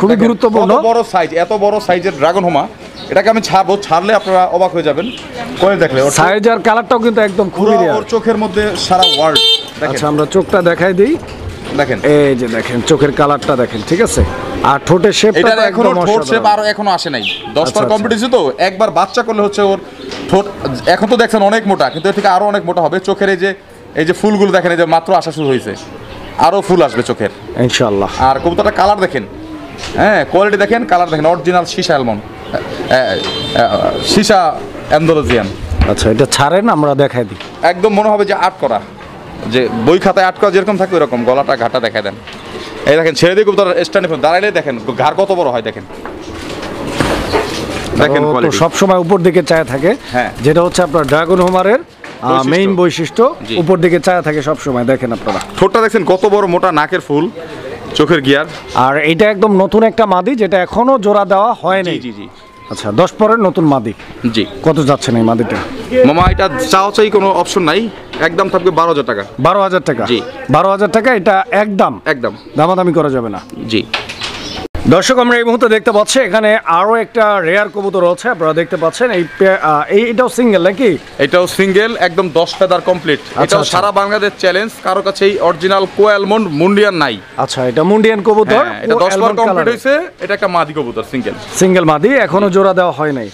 খুবই গুরুত্বপূর্ণ। এত বড় সাইজ, এত বড় সাইজের ড্রাগন হোমা, এটাকে আমি ছাড়লে আপনারা অবাক হয়ে যাবেন কোয়ে দেখলে। ওর সাইজ আর কালারটাও কিন্তু একদম খুবই রিয়ার। ওর চোখের মধ্যে সারা ওয়ার্ল্ড দেখেন। আচ্ছা, আমরা চোখটা দেখাই দিই, দেখেন এই যে দেখেন চোখের কালারটা দেখেন, ঠিক আছে? আর ঠোঁটের শেপটা এটা এখনো ঠোঁট শেপ আর এখনো আসে নাই, 10 পর কমপ্লিট হইছে। তো একবার বাচ্চা করলে হচ্ছে ওর ঠোঁট এখন তো দেখছেন অনেক মোটা, কিন্তু এর থেকে আরো অনেক মোটা হবে। চোখের এই যে ফুলগুলো দেখেন, এই যে মাত্র আসা শুরু হয়েছে, আরো ফুল আসবে চোখের ইনশাআল্লাহ। আর কবুতরটা কালার দেখেন, হ্যাঁ কোয়ালিটি দেখেন, কালার দেখেন, অরিজিনাল সীসা অ্যালমন্ড, সীসা অ্যান্ডালুজিয়ান। আচ্ছা, এটা ছাড়েন আমরা দেখাই দিই, একদম মনে হবে যে আর্ট করা, যে বই খাতায় আর্ট করা যেরকম থাকে ওরকম। গলাটা ঘাটা দেখায় দেন, এই দেখেন ছেড়ে দিয়ে কবুতর স্ট্যান্ডে দাঁড়াইলে দেখেন ঘাড় কত বড় হয়, দেখেন দেখেন তো সব সময় উপর দিকে চায় থাকে। হ্যাঁ, যেটা হচ্ছে আপনার ড্রাগন হোমারের মেইন বৈশিষ্ট্য, উপর দিকে চায় থাকে সব সময়। দেখেন আপনারা ঠোঁটটা দেখছেন কত বড় মোটা, নাকের ফুল, চোখের গিয়ার। আর এটা একদম নতুন একটা মাদি, যেটা এখনো জোড়া দেওয়া হয়নি। জি জি। আচ্ছা, 10 পরের নতুন মাদি। জি। কত যাচ্ছেন এই মাদিটা? মামা এটা চাই কোনো অপশন নাই, একদম থাকবে 12000 টাকা। 12000 টাকা? জি, 12000 টাকা। এটা একদম দামাদামি করা যাবে না? জি। দর্শক আমরা এই মুহূর্তে দেখতে পাচ্ছি এখানে আরো একটা রেয়ার কবুতর আছে, আপনারা দেখতে পাচ্ছেন। এটাও সিঙ্গেল নাকি? এটাও সিঙ্গেল, একদম 10 ফেদার কমপ্লিট। এটাও সারা বাংলাদেশ চ্যালেঞ্জ, কারো কাছে এই অরিজিনাল কোয়ালমন্ড মুন্ডিয়ান নাই। আচ্ছা, এটা মুন্ডিয়ান কবুতর, এটা 10 বার কমপ্লিট হইছে। এটা একটা মাদি কবুতর, সিঙ্গেল মাদি, এখনো জোড়া দেওয়া হয় নাই।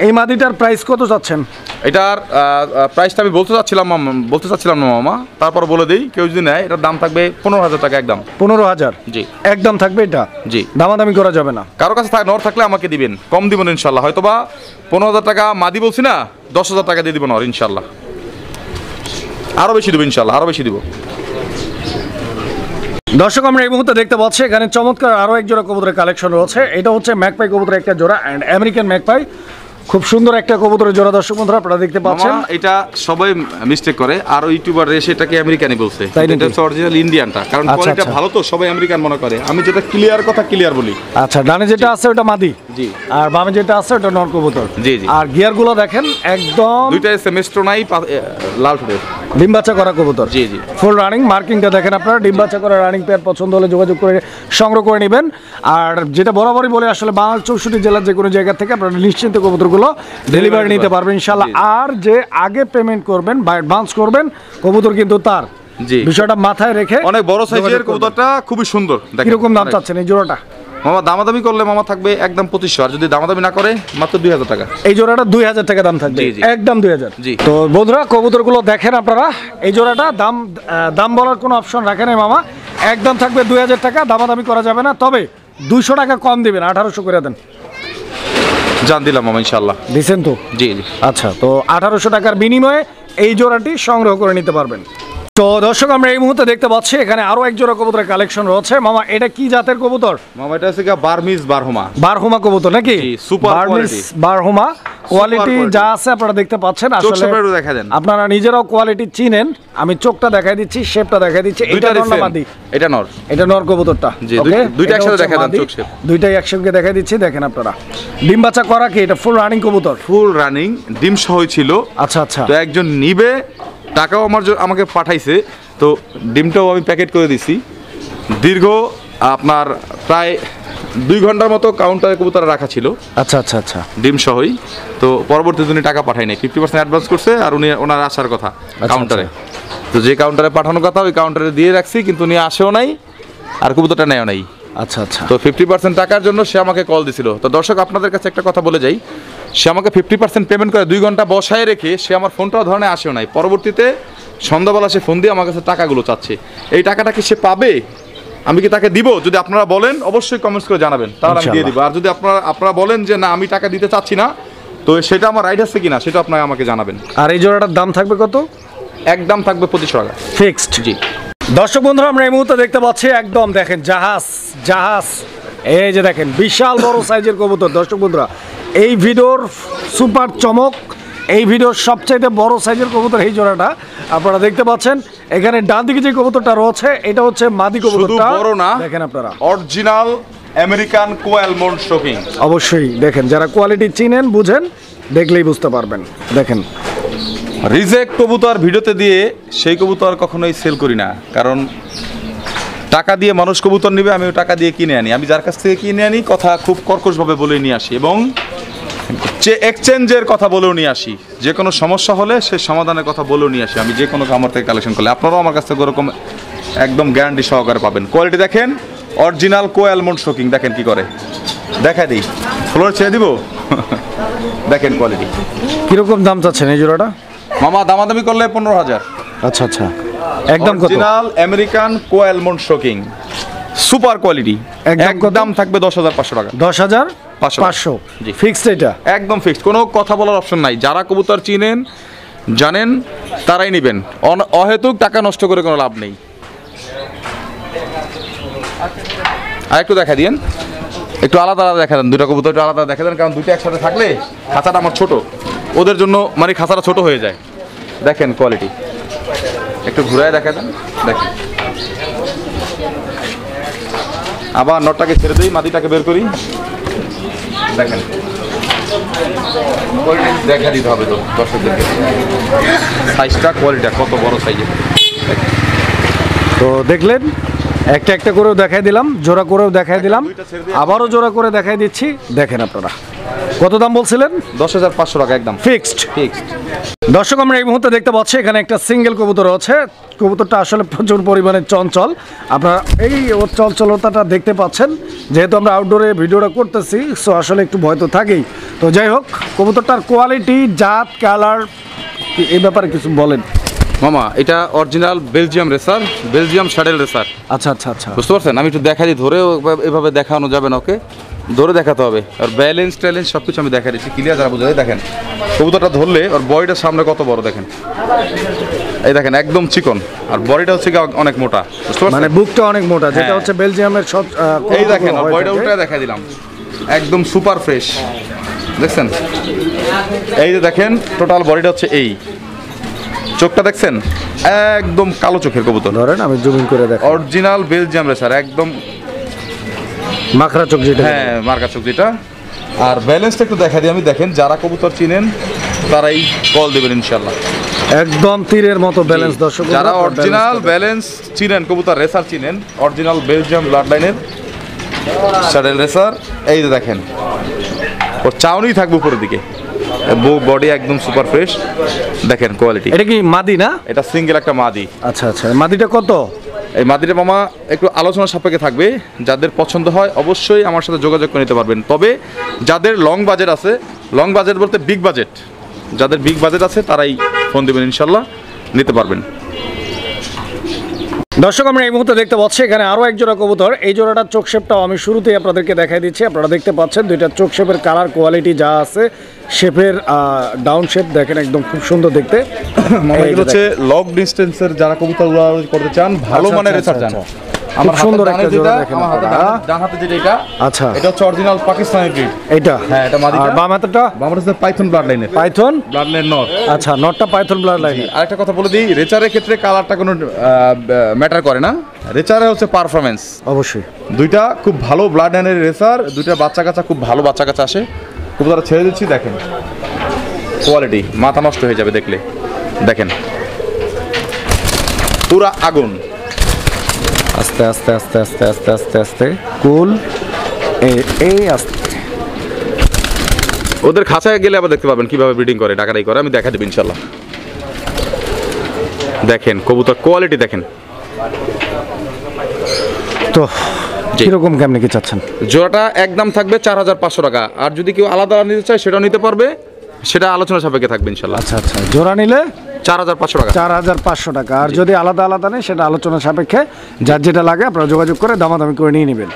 এই মাদিটার প্রাইস কত যাচ্ছেন? এটার প্রাইসটা আমি বলতে চাচ্ছিলাম না মামা, তারপর বলে দেই, কেউ যদি নেয় এটার দাম থাকবে 15000 টাকা একদম। 15000? জি, একদম থাকবে এটা? জি, দামাদামি করা যাবে না? কারো কাছে নর থাকলে আমাকে দিবেন, কম দিবেন ইনশাল্লাহ। হয়তোবা 15000 টাকা মাদি বলছি না, 10000 টাকা দিয়ে দিব নর ইনশাল্লাহ। আরো বেশি দেবো ইনশাল্লাহ, আরো বেশি দিব। দর্শক আমরা এই মুহূর্তে দেখতে পাচ্ছি এখানে চমৎকার আরো এক জোড়া কবুতরের কালেকশন রয়েছে। এটা হচ্ছে ম্যাকপাই কবুতরের একটা জোড়া, এন্ড আমেরিকান ম্যাকপাই, খুব সুন্দর একটা কবুতরের জোড়া। দর্শক বন্ধুরা আপনারা দেখতে পাচ্ছেন, এটা সবাই মিস্টেক করে, আর ইউটিউবার এটাকে আমেরিকানই বলছে, এটা হচ্ছে অরিজিনাল ইন্ডিয়ানটা, কারণ কোয়ালিটি ভালো তো সবাই আমেরিকান মনে করে। আমি যেটা ক্লিয়ার বলি। আচ্ছা, ডানে যেটা আছে ওটা মাদি? জি। আর বামে যেটা আছে ওটা নর কবুতর। জি জি। আর গিয়ার গুলো দেখেন একদম দুইটাই সেমেস্ট্রো নাই লাল ঠোঁটের। ডিম বাচ্চা করা কবুতর। জি জি। ফুল রানিং মার্কিংটা দেখেন আপনারা, ডিম বাচ্চা করা রানিং পেয়ার পছন্দ হলে যোগাযোগ করে সংগ্রহ করে নেবেন। আর যেটা বরাবরই বলে আসলে বাংলাদেশ 64 জেলার যে কোনো জায়গা থেকে আপনারা নিশ্চিন্তে কবুতরগুলো ডেলিভারি নিতে পারবেন ইনশাআল্লাহ। আর যে আগে পেমেন্ট করবেন বা অ্যাডভান্স করবেন কবুতর কিন্তু তার। জি। বিষয়টা মাথায় রেখে অনেক বড় সাইজের কবুতরটা খুবই সুন্দর। কিরকম দাম চাচ্ছেন এই জোড়াটা? মামা দামাদামি করলে মামা থাকবে একদম 2500, আর যদি দামাদামি না করে মাত্র 2000 টাকা। এই জোড়াটা 2000 টাকা দাম থাকবে। জি, জি। একদম 2000। জি। তো বন্ধুরা কবুতরগুলো দেখেন আপনারা, এই জোড়াটা দাম বলার কোনো অপশন রাখে নাই মামা, একদম থাকবে 2000 টাকা, দামাদামি করা যাবে না, তবে 200 টাকা কম দিবেন, 1800 করে দেন। জান দিলাম মামা ইনশাআল্লাহ। দিছেন তো? জি জি। আচ্ছা, তো 1800 টাকার বিনিময়ে এই জোড়াটি সংগ্রহ করে নিতে পারবেন। তো দর্শক আমরা এই মুহূর্তে দেখতে পাচ্ছি এখানে আরো এক জোড়া কবুতরের কালেকশন রয়েছে। মামা এটা কি জাতের কবুতর? মামা এটা হচ্ছে বার্মিজ বারহুমা। বারহুমা কবুতর নাকি? জি, সুপার কোয়ালিটি। বারহুমা কোয়ালিটি যা আছে আপনারা দেখতে পাচ্ছেন। আসলে আপনারা নিজেরাও কোয়ালিটি চিনেন। আমি চোখটা দেখাই দিচ্ছি, শেপটা দেখাই দিচ্ছি। এটা নর না মাদি? এটা নর। এটা নর কবুতরটা। জি, দুইটা একসাথে দেখাই দেন চোখ শেপ। দুইটাই একসঙ্গে দেখাই দিচ্ছি, দেখেন আপনারা। ডিম বাচ্চা করা কি? এটা ফুল রানিং কবুতর? ফুল রানিং, ডিম সহই ছিল। আচ্ছা আচ্ছা। তো একজন নিবে, টাকাও আমাকে পাঠাইছে, তো ডিমটাও আমি প্যাকেট করে দিছি। দীর্ঘ আপনার প্রায় 2 ঘন্টার মতো কাউন্টারে কবুতর রাখা ছিল। আচ্ছা আচ্ছা আচ্ছা। ডিম সহই। তো পরবর্তীতে উনি টাকা পাঠায় নাই, 50% অ্যাডভান্স করছে, আর ওনার আসার কথা কাউন্টারে। তো যে কাউন্টারে পাঠানোর কথা ওই কাউন্টারে দিয়ে রাখছি, কিন্তু উনি আসেও নাই আর কবুতরটা নেয়ও নাই। আচ্ছা আচ্ছা। তো 50% টাকার জন্য সে আমাকে কল দিছিল। তো দর্শক আপনাদের কাছে একটা কথা বলে যাই, সে আমাকে 50% পেমেন্ট করে 2 ঘন্টা বসায় রেখে সে আমার ফোনটাও ধরনে আসেও নাই। পরবর্তীতে সন্ধ্যাবেলা সে ফোন দিয়ে আমার কাছে টাকাগুলো চাচ্ছে। এই টাকাটা কি সে পাবে? আমি কি তাকে দিব? যদি আপনারা বলেন অবশ্যই কমেন্টস করে জানাবেন, তাহলে আমি দিয়ে দিব। আর যদি আপনারা বলেন যে না আমি টাকা দিতে চাচ্ছি না, তো সেটা আমার রাইট আছে কিনা সেটা আপনারা আমাকে জানাবেন। আর এই জোড়াটার দাম থাকবে কত? একদম থাকবে 2500 টাকা ফিক্সড। জি। দর্শক বন্ধুরা আমরা এই মুহূর্তে দেখতে পাচ্ছি একদম দেখেন জাহাজ, এই যে দেখেন বিশাল বড় সাইজের কবুতর। দর্শক বন্ধুরা এই ভিডিওর সুপার চমক, এই ভিডিওর সবচাইতে বড় সাইজের কবুতর এই জোড়াটা আপনারা দেখতে পাচ্ছেন। এখানে ডান দিকে যে কবুতরটা রয়েছে এটা হচ্ছে মাদি কবুতরটা। শুধু বড় না, দেখেন আপনারা অরিজিনাল আমেরিকান কোয়ালমন্ড শোকিং। অবশ্যই দেখেন, যারা কোয়ালিটি চিনেন বুঝেন, দেখলেই বুঝতে পারবেন। দেখেন রিজেক্ট কবুতর ভিডিওতে দিয়ে সেই কবুতর কখনোই সেল করি না, কারণ টাকা দিয়ে মানুষ কবুতর নেবে, আমি টাকা দিয়ে কিনে আনি। আমি যার কাছ থেকে কিনে আনি কথা খুব কর্কশভাবে বলে নিয়ে আসি, এবং এক্সচেঞ্জের কথা বলেও নিয়ে আসি। যে কোনো সমস্যা হলে সে সমাধানের কথা বলেও নিয়ে আসি আমি, যে কোনো খামার থেকে কালেকশন করলে। আপনারাও আমার কাছ থেকে ওরকম একদম গ্যারান্টি সহকারে পাবেন। কোয়ালিটি দেখেন, অরিজিনাল কোয়ালমন্ড শোকিং। দেখেন কি করে, দেখা দিই, ফ্লোর ছেড়ে দিব। দেখেন কোয়ালিটি। কিরকম দাম চাচ্ছেন এই জোড়াটা? মামা দামাদামি করলে 15,000। আচ্ছা আচ্ছা। একদম কত? অরিজিনাল আমেরিকান কোয়ালমন্ড শোকিং, সুপার কোয়ালিটি। একদম থাকবে 10,500 টাকা। 10,500 জি। ফিক্সড এটা? একদম ফিক্সড, কোনো কথা বলার অপশন নাই। যারা কবুতর চিনেন জানেন তারাই নেবেন, অহেতুক টাকা নষ্ট করে কোনো লাভ নেই। আর একটু দেখা দিন, একটু আলাদা আলাদা দেখা দেন, দুটো কবুতর একটু আলাদা দেখা দেন, কারণ দুটো একসাথে থাকলে খাঁচাটা আমার ছোট, ওদের জন্য মানে খাঁচাটা ছোট হয়ে যায়। দেখেন কোয়ালিটি, একটু ঘুরায় দেখা দেন। দেখেন, আবার নটটাকে ছেড়ে দিই, মাদিটাকে বের করি। দেখেন কোয়ালিটি দেখা দিতে হবে তো দর্শকদেরকে, সাইজটা কোয়ালিটিটা কত বড় সাইজের। তো দেখলেন, একটা একটা করেও দেখাই দিলাম, জোড়া করেও দেখাই দিলাম, আবারও জোড়া করে দেখাই দিচ্ছি। দেখেন আপনারা, কত দাম বলছিলেন? 10,500 টাকা একদম ফিক্সড। ফিক্সড। দর্শক আমরা এই মুহূর্তে দেখতে পাচ্ছি এখানে একটা সিঙ্গেল কবুতর আছে। কবুতরটা আসলে প্রচুর পরিমাণে চঞ্চল, আপনারা এই ওর চঞ্চলতাটা দেখতে পাচ্ছেন। যেহেতু আমরা আউটডোরে ভিডিওটা করতেছি, সো আসলে একটু ভয় তো থাকেই। তো যাই হোক, কবুতরটার কোয়ালিটি, জাত, কালার, এই ব্যাপারে কিছু বলেন। মামা এটা অরিজিনাল বেলজিয়াম রেসার, বেলজিয়াম শ্যাডেল রেসার। আচ্ছা আচ্ছা আচ্ছা, বুঝতে পারছেন? আমি একটু দেখা দিই, ধরে এভাবে দেখানো যাবে না, ওকে ধরে দেখাতে হবে। আর ব্যালেন্স ট্যালেন্স সব কিছু আমি দেখা দিচ্ছি ক্লিয়ার, যারা বোঝা যায়। দেখেন কবুতরটা ধরলে ওর বডিটার সামনে কত বড় দেখেন, এই দেখেন একদম চিকন, আর বডিটা হচ্ছে অনেক মোটা। বুঝতে পারছেন? মানে বুকটা অনেক মোটা, যেটা হচ্ছে বেলজিয়ামের সব। এই দেখেন বডিটা উল্টে দেখা দিলাম, একদম সুপার ফ্রেশ। দেখছেন? এই যে দেখেন টোটাল বডিটা হচ্ছে এই, চোখটা দেখছেন একদম কালো চোখের কবুতর। ধরেন আমি জুমিং করে দেখ, অরিজিনাল বেলজিয়াম রেসার, একদম মাখরা চোখ যেটা। হ্যাঁ মার্কা চোখ যেটা। আর ব্যালেন্সটা একটু দেখা দিই আমি, দেখেন যারা কবুতর চিনেন তারাই কল দেবেন ইনশাল্লাহ। একদম তীরের মতো ব্যালেন্স দর্শক, যারা অরিজিনাল ব্যালেন্স চিনেন, কবুতর রেসার চিনেন, অরিজিনাল বেলজিয়াম ব্লাড লাইনের স্যাডেল রেসার, এই যে দেখেন ওর চাউনি থাকবে উপরের দিকে, বডি একদম সুপার ফ্রেশ, দেখেন কোয়ালিটি। এটা কি মাদি না? এটা সিঙ্গেল একটা মাদি। আচ্ছা আচ্ছা, মাদিটা কত? এই মাদিটা মামা একটু আলোচনা সাপেক্ষে থাকবে, যাদের পছন্দ হয় অবশ্যই আমার সাথে যোগাযোগ করে নিতে পারবেন। তবে যাদের লং বাজেট আছে, লং বাজেট বলতে বিগ বাজেট, যাদের বিগ বাজেট আছে তারাই ফোন দেবেন, ইনশাল্লাহ নিতে পারবেন। দর্শক আমরা এই মুহূর্তে দেখতে পাচ্ছি এখানে আরও এক জোড়া কবুতর। এই জোড়াটার চোখ শেপটাও আমি শুরুতেই আপনাদেরকে দেখাই দিচ্ছি। আপনারা দেখতে পাচ্ছেন দুইটা চোখ শেপের কালার কোয়ালিটি যা আছে, শেপের ডাউন শেপ দেখেন একদম খুব সুন্দর দেখতে। এগুলো হচ্ছে লং ডিস্টেন্সের যারা কবুতর উড়াউড়ি করতে চান, ভালো মানের রেসার চান। আমার সুন্দর একটা জোড়া দেখেন, ডান হাতে যেটা এটা, আচ্ছা এটা হচ্ছে অরিজিনাল পাকিস্তানি ব্রিড। এটা হ্যাঁ, এটা মাদিটা। আর বাম হাতেটা? বাম হাতে হচ্ছে পাইথন ব্লাড লাইনের। Python blood line not. আচ্ছা, নটটা পাইথন ব্লাড লাইনের। আরেকটা কথা বলে দিই, রেচারের ক্ষেত্রে কালারটা কোনো ম্যাটার করে না, রেচারে হচ্ছে পারফরমেন্স। অবশ্যই দুইটা খুব ভালো ব্লাড লাইনের রেসার, দুইটা বাচ্চা কাচ্চা খুব ভালো বাচ্চা কাচ্চা আসে। খুব তারা ছেড়ে দিচ্ছি, দেখেন কোয়ালিটি, মাথা নষ্ট হয়ে যাবে দেখলে। দেখেন পুরা আগুন। আস্তে আস্তে আস্তে আস্তে আস্তে আস্তে আস্তে কুল, এই আস্তে। ওদের খাঁচায় গেলে আবার দেখতে পাবেন কিভাবে ব্রিডিং করে, ডাকাডাকি করে, আমি দেখা দেবো ইনশাল্লাহ। দেখেন কবুতর কোয়ালিটি দেখেন। তো কিরকম কেমনে কি চাচ্ছেন? জোড়াটা একদম থাকবে 4500 টাকা, আর যদি কেউ আলাদা নিতে চায় সেটাও নিতে পারবে, সেটা আলোচনা সাপেক্ষে থাকবে ইনশাল্লাহ। আচ্ছা আচ্ছা, জোড়া নিলে 4500 টাকা। 4500 টাকা। আর যদি আলাদা আলাদা নেই সেটা আলোচনা সাপেক্ষে, যার যেটা লাগে আপনারা যোগাযোগ করে দামাদামি করে নিয়ে নেবেন।